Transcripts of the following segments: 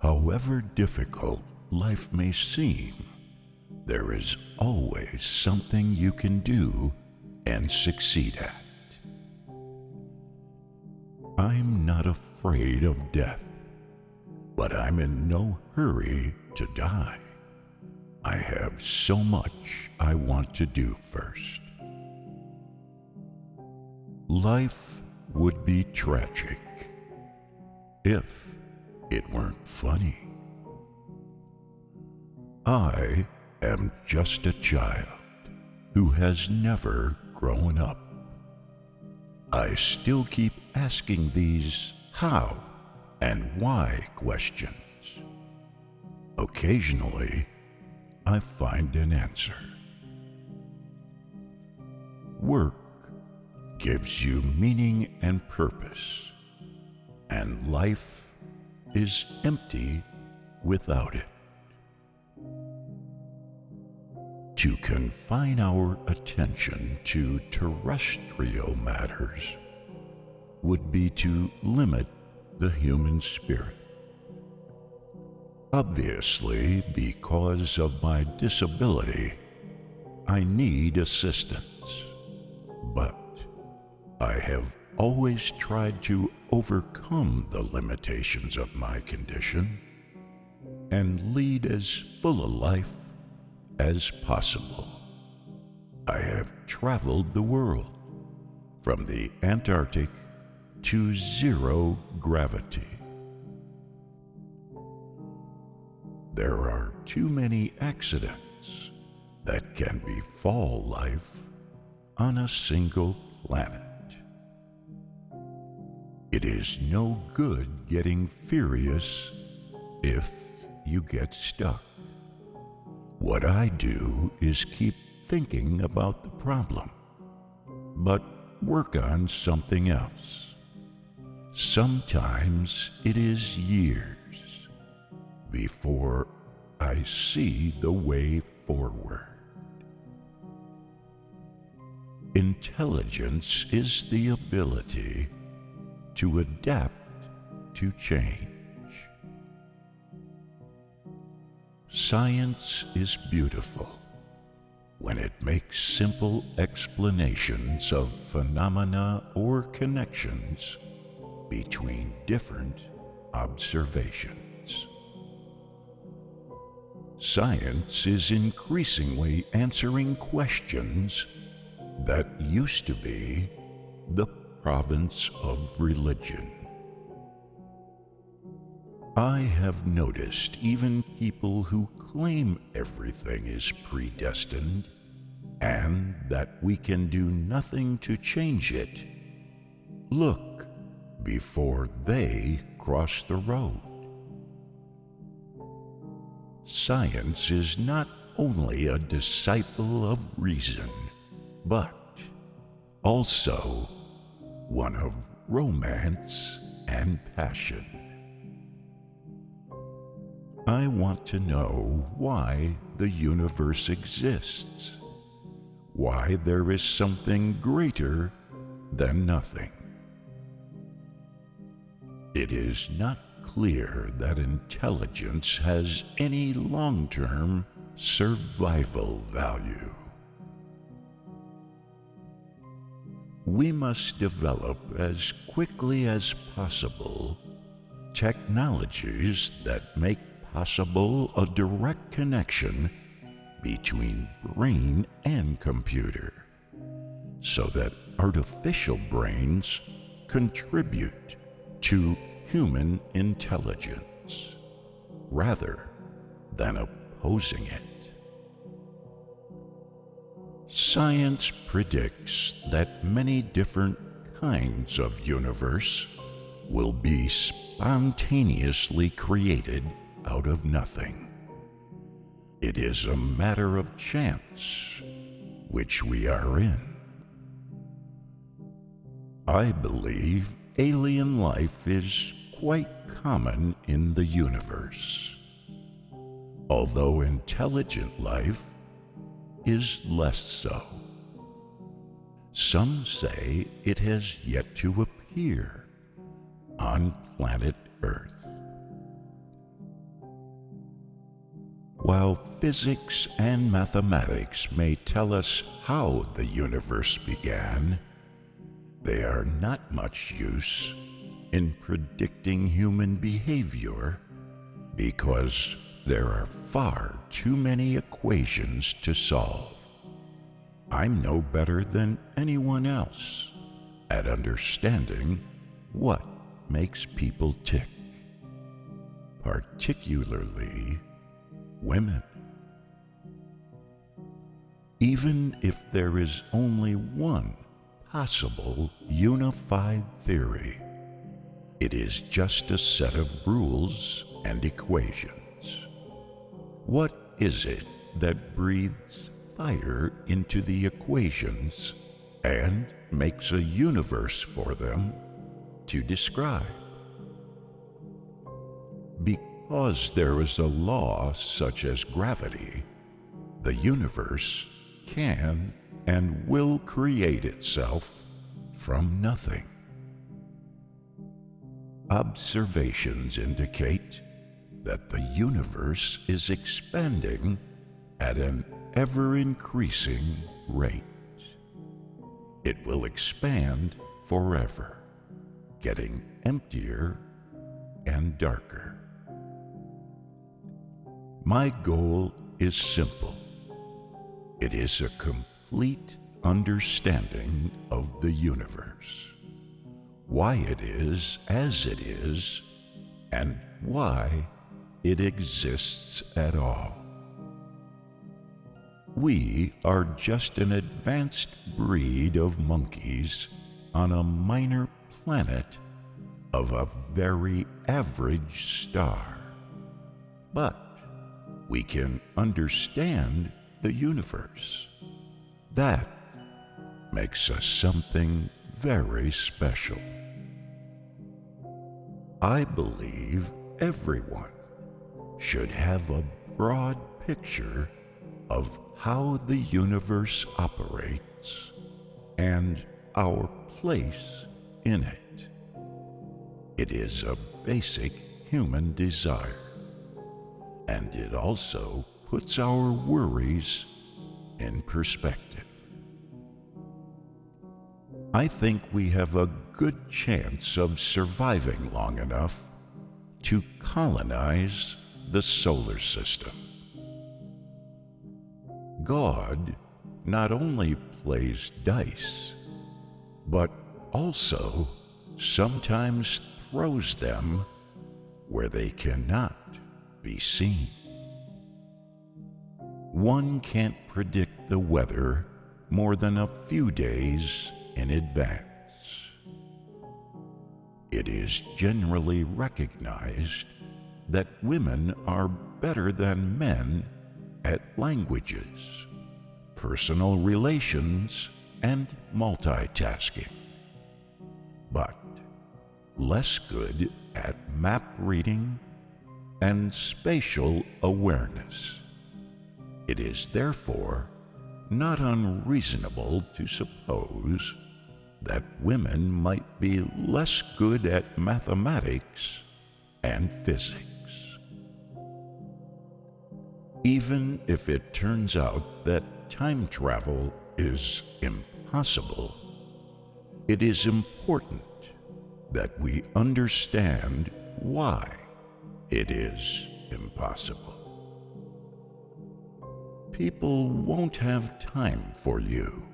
However difficult life may seem, there is always something you can do and succeed at. I'm not afraid of death, but I'm in no hurry to die. I have so much I want to do first. Life would be tragic if it weren't funny. I am just a child who has never grown up. I still keep asking these how and why questions. Occasionally, I find an answer. Work gives you meaning and purpose, and life is empty without it. To confine our attention to terrestrial matters would be to limit the human spirit. Obviously, because of my disability, I need assistance, but I have always tried to overcome the limitations of my condition and lead as full a life as possible. I have traveled the world, from the Antarctic to zero gravity. There are too many accidents that can befall life on a single planet. It is no good getting furious if you get stuck. What I do is keep thinking about the problem, but work on something else. Sometimes it is years before I see the way forward. Intelligence is the ability to adapt to change. Science is beautiful when it makes simple explanations of phenomena or connections between different observations. Science is increasingly answering questions that used to be the province of religion. I have noticed even people who claim everything is predestined and that we can do nothing to change it look before they cross the road. Science is not only a disciple of reason, but also one of romance and passion. I want to know why the universe exists, why there is something greater than nothing. It is not clear that intelligence has any long-term survival value. We must develop as quickly as possible technologies that make possible a direct connection between brain and computer, so that artificial brains contribute to human intelligence rather than opposing it. Science predicts that many different kinds of universe will be spontaneously created out of nothing. It is a matter of chance, which we are in. I believe alien life is quite common in the universe, although intelligent life is less so. Some say it has yet to appear on planet Earth. While physics and mathematics may tell us how the universe began, they are not much use in predicting human behavior because there are far too many equations to solve. I'm no better than anyone else at understanding what makes people tick, particularly women. Even if there is only one possible unified theory, it is just a set of rules and equations. What is it that breathes fire into the equations and makes a universe for them to describe? Because there is a law such as gravity, the universe can and will create itself from nothing. Observations indicate that the universe is expanding at an ever-increasing rate. It will expand forever, getting emptier and darker. My goal is simple. It is a complete understanding of the universe, why it is as it is, and why it exists at all. We are just an advanced breed of monkeys on a minor planet of a very average star. But we can understand the universe. That makes us something very special. I believe everyone should have a broad picture of how the universe operates and our place in it. It is a basic human desire, and it also puts our worries in perspective. I think we have a good chance of surviving long enough to colonize the solar system. God not only plays dice, but also sometimes throws them where they cannot be seen. One can't predict the weather more than a few days in advance. It is generally recognized that women are better than men at languages, personal relations, and multitasking, but less good at map reading and spatial awareness. It is therefore not unreasonable to suppose that women might be less good at mathematics and physics. Even if it turns out that time travel is impossible, it is important that we understand why it is impossible. People won't have time for you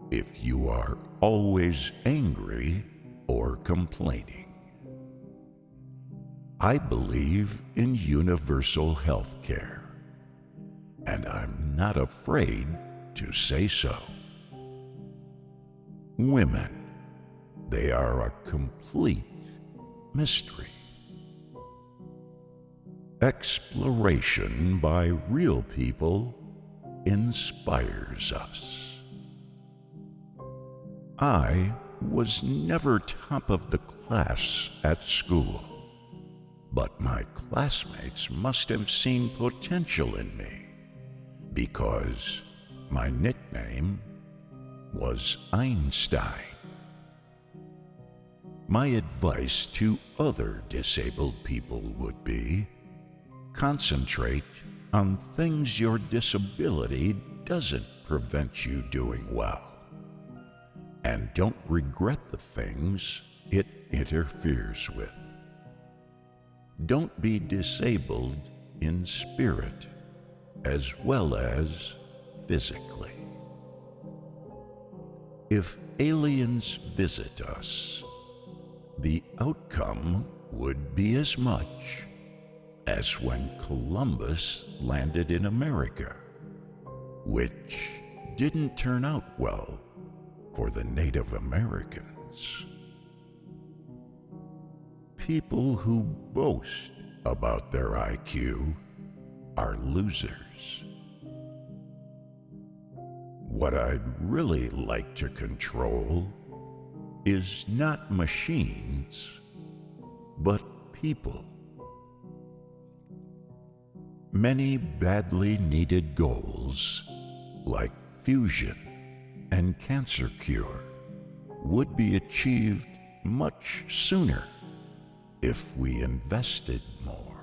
if you are always angry or complaining. I believe in universal health care, and I'm not afraid to say so. Women, they are a complete mystery. Exploration by real people inspires us. I was never top of the class at school, but my classmates must have seen potential in me because my nickname was Einstein. My advice to other disabled people would be, concentrate on things your disability doesn't prevent you doing well. And don't regret the things it interferes with. Don't be disabled in spirit as well as physically. If aliens visit us, the outcome would be as much as when Columbus landed in America, which didn't turn out well for the Native Americans. People who boast about their IQ are losers. What I'd really like to control is not machines, but people. Many badly needed goals, like fusion and cancer cure, would be achieved much sooner if we invested more.